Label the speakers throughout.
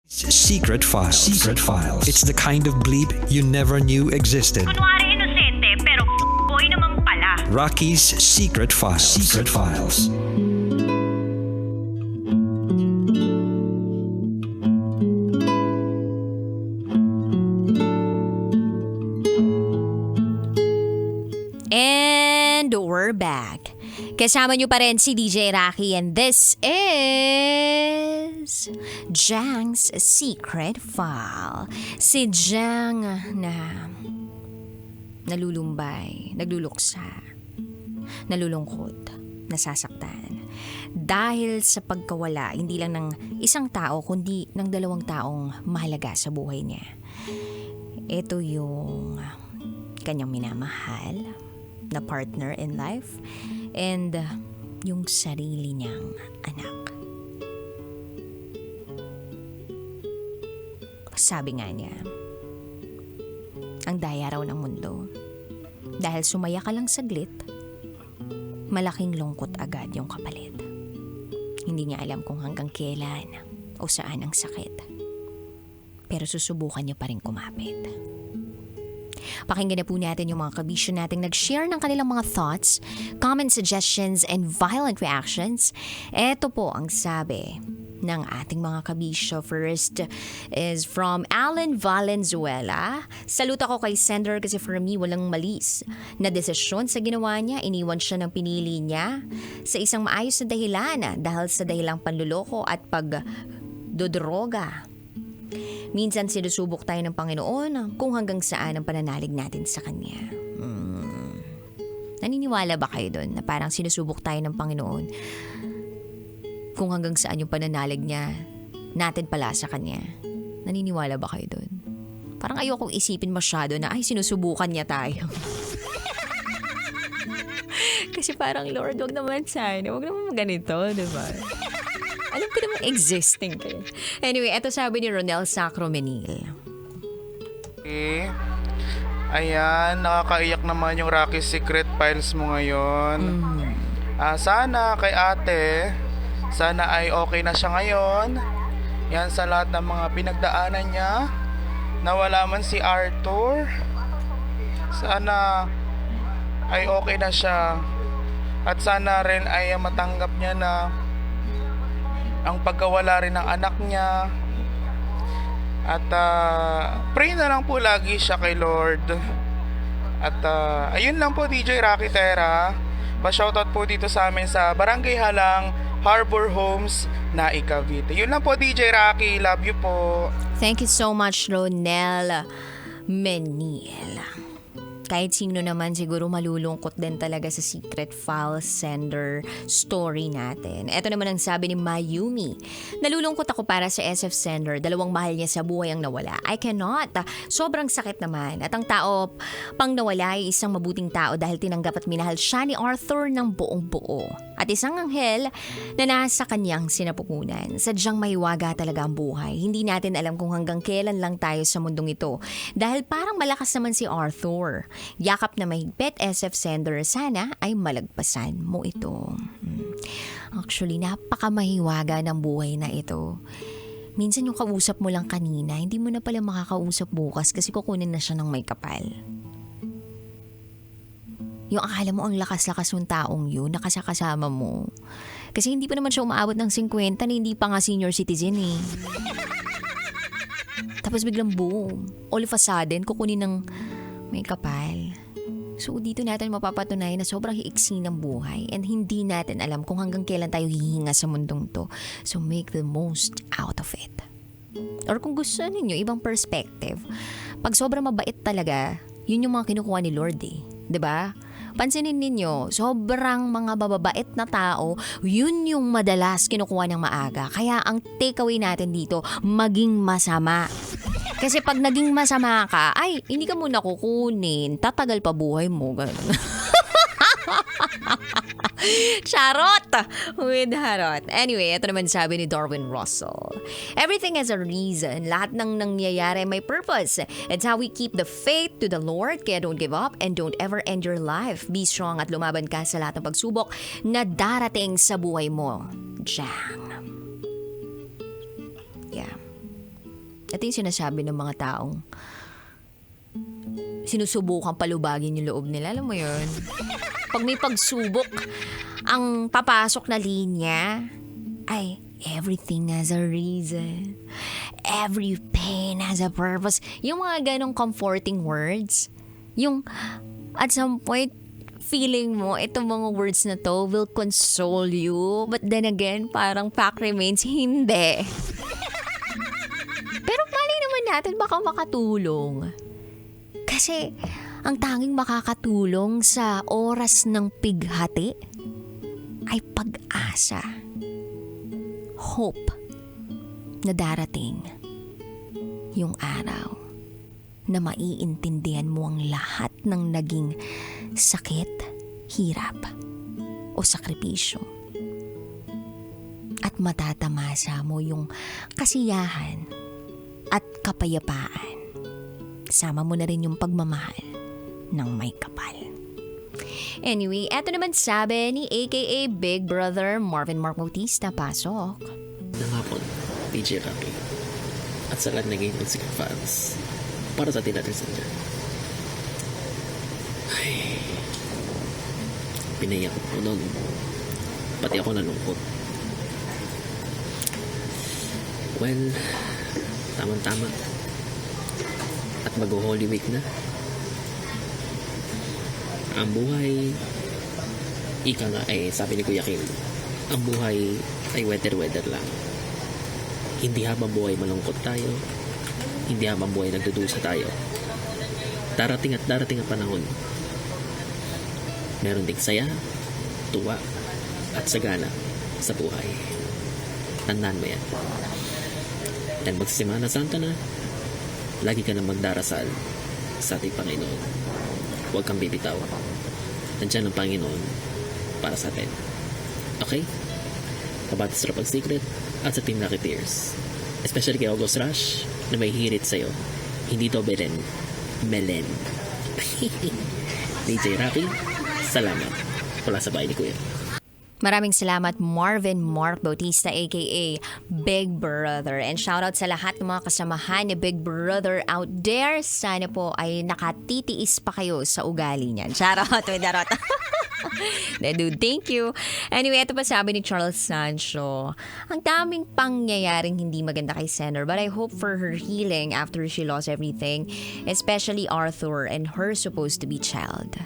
Speaker 1: Secret Files. Secret Files. It's the kind of bleep you never knew existed.
Speaker 2: Kunwari inosente, pero boy naman pala.
Speaker 1: Rocky's Secret Files. Secret Files.
Speaker 3: And we're back. Kasama nyo pa rin si DJ Rocky and this is Jang's Secret File. Si Jang na nalulumbay, nagluluksa, nalulungkot, nasasaktan. Dahil sa pagkawala, hindi lang ng isang tao, kundi ng dalawang taong mahalaga sa buhay niya. Ito yung kanyang minamahal na partner in life and yung sarili niyang anak. Sabi nga niya, ang daya raw ng mundo. Dahil sumaya ka lang saglit, malaking lungkot agad yung kapalit. Hindi niya alam kung hanggang kailan o saan ang sakit. Pero susubukan niya pa rin kumapit. Pakinggan na po natin yung mga kabisyo nating nag-share ng kanilang mga thoughts, comment suggestions, and violent reactions. Ito po ang sabi ng ating mga kabisyo. First is from Alan Valenzuela. Salute ako kay sender kasi for me walang malis na desisyon sa ginawa niya. Iniwan siya ng pinili niya sa isang maayos na dahilan dahil sa dahilang panluloko at pagdodroga. Minsan sinusubok tayo ng Panginoon kung hanggang saan ang pananalig natin sa Kanya. Naniniwala ba kayo doon na parang sinusubok tayo ng Panginoon kung hanggang saan yung pananalig niya natin pala sa Kanya? Naniniwala ba kayo doon? Parang ayokong isipin masyado na ay sinusubukan niya tayo. Kasi parang Lord, wag naman sana. Wag naman ganito, diba? Alam ko naman existing kayo. Anyway, eto sabi ni Ronel Sacromenil.
Speaker 4: Okay. Ayan, nakakaiyak naman yung Rocky Secret Files mo ngayon. Sana kay ate, sana ay okay na siya ngayon. Yan sa lahat ng mga pinagdaanan niya. Nawala man si Arthur. Sana ay okay na siya. At sana rin ay matanggap niya na ang pagkawala rin ng anak niya. At pray na lang po lagi siya kay Lord. At ayun lang po, DJ Rocky Terra. Pa-shoutout po dito sa amin sa Barangay Halang, Harbor Homes, Naik, Cavite. Yun lang po, DJ Rocky. Love you po.
Speaker 3: Thank you so much, Ronel Menil. Kahit sino naman siguro malulungkot din talaga sa secret file sender story natin. Ito naman ang sabi ni Mayumi. Nalulungkot ako para sa SF sender. Dalawang mahal niya sa buhay ang nawala. I cannot. Sobrang sakit naman. At ang tao pang nawala ay isang mabuting tao dahil tinanggap at minahal siya ni Arthur ng buong buo. At isang anghel na nasa kanyang sinapupunan. Sadyang mahiwaga talaga ang buhay. Hindi natin alam kung hanggang kailan lang tayo sa mundong ito. Dahil parang malakas naman si Arthur. Yakap na mahigpit, SF sender, sana ay malagpasan mo ito. Actually, napakamahiwaga ng buhay na ito. Minsan yung kausap mo lang kanina, hindi mo na pala makakausap bukas kasi kukunin na siya ng may kapal. Yung akala mo ang lakas-lakas ng taong yun, nakasakasama mo. Kasi hindi pa naman siya umaabot ng 50 na hindi pa nga senior citizen eh. Tapos biglang boom, all of a sudden, kukunin ng may kapal. So dito natin mapapatunayan na sobrang hiiksi ng buhay and hindi natin alam kung hanggang kailan tayo hihinga sa mundong to. So make the most out of it. Or kung gusto ninyo ibang perspective, pag sobrang mabait talaga, yun yung mga kinukuha ni Lord eh. 'Di ba? Pansinin ninyo, sobrang mga bababait na tao, yun yung madalas kinukuha ng maaga. Kaya ang takeaway natin dito, maging masama. Kasi pag naging masama ka, ay, hindi ka muna kukunin. Tatagal pa buhay mo. Charot! With harot. Anyway, ito naman sabi ni Darwin Russell. Everything has a reason. Lahat ng nangyayari may purpose. It's how we keep the faith to the Lord. Kaya don't give up and don't ever end your life. Be strong at lumaban ka sa lahat ng pagsubok na darating sa buhay mo. Jang. Yeah. Ito yung sinasabi ng mga taong sinusubukan palubagin yung loob nila. Alam mo yun? Pag may pagsubok, ang papasok na linya ay everything has a reason. Every pain has a purpose. Yung mga ganong comforting words. Yung at some point, feeling mo itong mga words na to will console you. But then again, parang fact remains, hindi. Pero malay naman natin baka makatulong. Kasi ang tanging makakatulong sa oras ng pighati ay pag-asa. Hope na darating yung araw na maiintindihan mo ang lahat ng naging sakit, hirap o sakripisyo. At matatamasa mo yung kasiyahan at kapayapaan. Sama mo na rin yung pagmamahal ng may kapal. Anyway, eto naman sabi ni aka Big Brother Marvin Mark Bautista. Pasok.
Speaker 5: Ng hapon, DJ Rocky. At sa lahat naging Secret fans. Para sa atin natin dyan. Ay, pinayak ko nun. Pati ako nalungkot. Well, tamang-tama. At mag-Holy Week na. Ang buhay, ika nga ay sabi ni Kuya Kim, ang buhay ay weather-weather lang. Hindi habang buhay malungkot tayo, hindi habang buhay nagdudusa tayo. Darating ang panahon. Meron ding saya, tuwa, at sagana sa buhay. Tandaan mo yan. Dahil magsisimana Santa na, lagi ka na magdarasal sa ating Panginoon. Huwag kang bibitaw. Nandiyan ang Panginoon para sa atin. Okay? Kabatas Rapag Secret at sa Team Lucky Tears. Especially kay August Rush na may hirit sa'yo. Hindi to Belen. Melen. DJ Rocky, salamat. Wala sa bahay ni Kuya.
Speaker 3: Maraming salamat Marvin Mark Bautista aka Big Brother. And shoutout sa lahat ng mga kasamahan ni Big Brother out there. Sana po ay nakatitiis pa kayo sa ugali niyan. Shoutout, may darot. Dude, thank you. Anyway, ito pa sabi ni Charles Sancho. Ang daming pangyayaring hindi maganda kay Sender, but I hope for her healing after she lost everything, especially Arthur and her supposed to be child.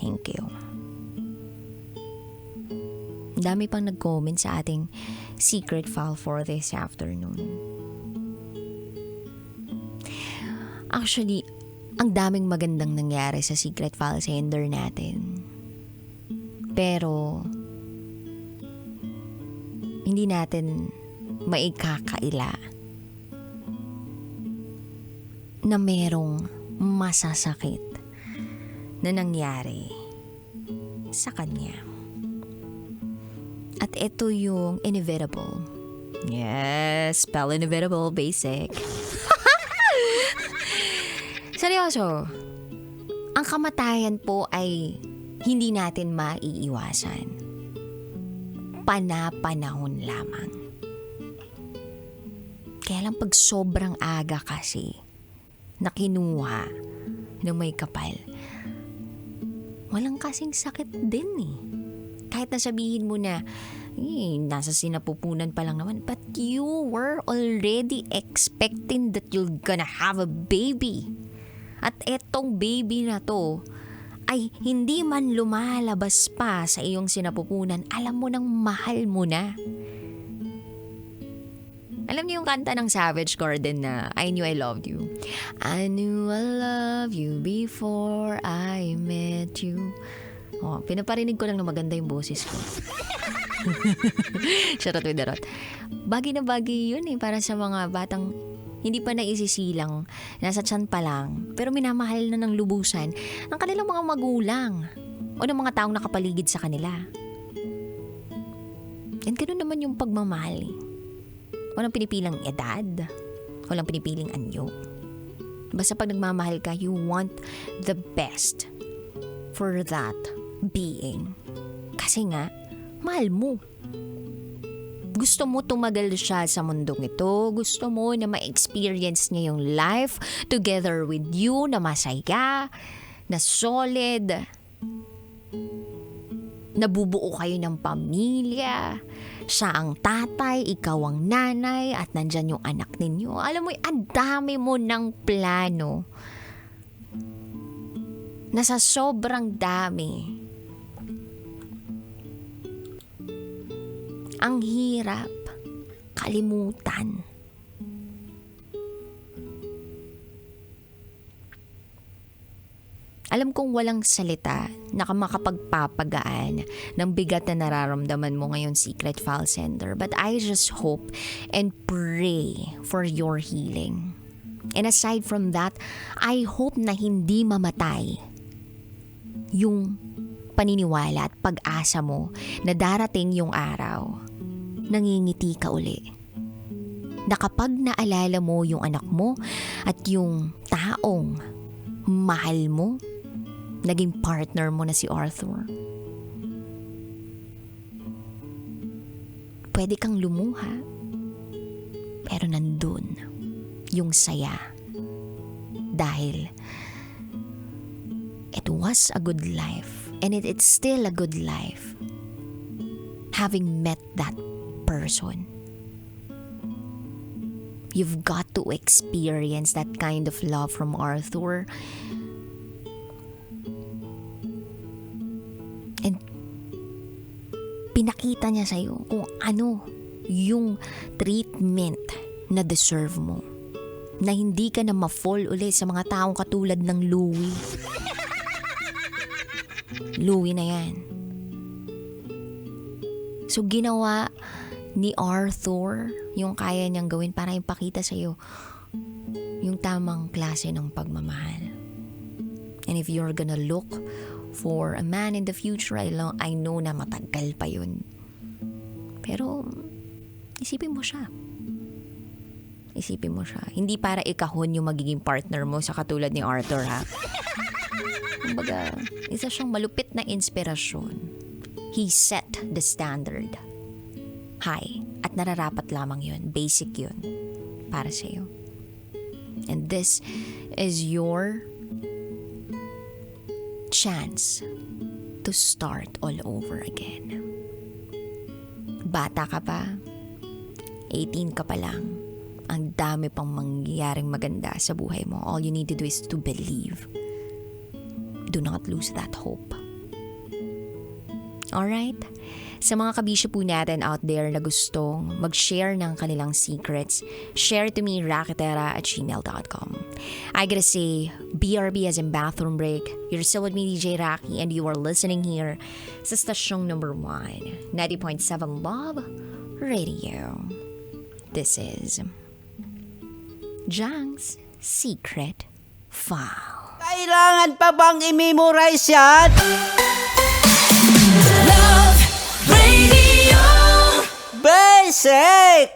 Speaker 3: Thank you. Dami pang nag-comment sa ating secret file for this afternoon. Actually, ang daming magandang nangyari sa secret file sender natin. Pero, hindi natin maikakaila na merong masasakit na nangyari sa kanya. At ito yung inevitable. Yes, spell inevitable, basic. Seryoso, ang kamatayan po ay hindi natin maiiwasan. Panapanahon lamang. Kaya lang pag sobrang aga kasi na kinuha ng may kapal, walang kasing sakit din eh. Kahit nasabihin mo na, nasa sinapupunan pa lang naman. But you were already expecting that you're gonna have a baby. At etong baby na to, ay hindi man lumalabas pa sa iyong sinapupunan, alam mo nang mahal mo na. Alam niyo yung kanta ng Savage Garden na I Knew I Loved You. I knew I loved you before I met you. Oh, pinaparinig ko lang na maganda yung boses ko. Charot with darot. Bagay na bagay yun eh, para sa mga batang hindi pa naisisilang, nasa tiyan pa lang, pero minamahal na ng lubusan ng kanilang mga magulang o ng mga taong nakapaligid sa kanila. And ganoon naman yung pagmamahal eh. Walang pinipilang edad, walang pinipiling anyo. Basta pag nagmamahal ka, you want the best for that being. Kasi nga, mahal mo. Gusto mo tumagal siya sa mundong ito. Gusto mo na ma-experience niya yung life together with you na masaya, na solid, nabubuo kayo ng pamilya. Siya ang tatay, ikaw ang nanay, at nandyan yung anak ninyo. Alam mo, ang dami mo ng plano. Nasa sobrang dami. Ang hirap kalimutan. Alam kong walang salita na makapagpapagaan ng bigat na nararamdaman mo ngayon, Secret File Sender. But I just hope and pray for your healing. And aside from that, I hope na hindi mamatay yung paniniwala at pag-asa mo na darating yung araw, nangingiti ka uli. Na kapag naalala mo yung anak mo at yung taong mahal mo, naging partner mo na si Arthur, pwede kang lumuha, pero nandun yung saya. Dahil it was a good life, and it's still a good life having met that person. You've got to experience that kind of love from Arthur. And pinakita niya sa'yo kung ano yung treatment na deserve mo. Na hindi ka na ma-fall ulit sa mga taong katulad ng Louie. Louie na yan. So ginawa ni Arthur yung kaya niyang gawin para ipakita sa'yo yung tamang klase ng pagmamahal. And if you're gonna look for a man in the future, I know na matagal pa yun. Pero isipin mo siya. Isipin mo siya. Hindi para ikahon yung magiging partner mo sa katulad ni Arthur, ha? Kumbaga, isa siyang malupit na inspirasyon. He set the standard high. At nararapat lamang yun. Basic yun. Para sa'yo. And this is your chance to start all over again. Bata ka pa. 18 ka pa lang. Ang dami pang mangyayaring maganda sa buhay mo. All you need to do is to believe. Do not lose that hope. Alright? Sa mga kabisyo po natin out there na gustong mag-share ng kanilang secrets, share to me, raketera@gmail.com. I gotta say, BRB as in bathroom break. You're still with me, DJ Raki, and you are listening here sa stasyong number 1, 90.7 Love Radio. This is Jang's Secret File.
Speaker 6: Kailangan pa bang i-memorize yan?
Speaker 7: Love Radio.
Speaker 6: Basic!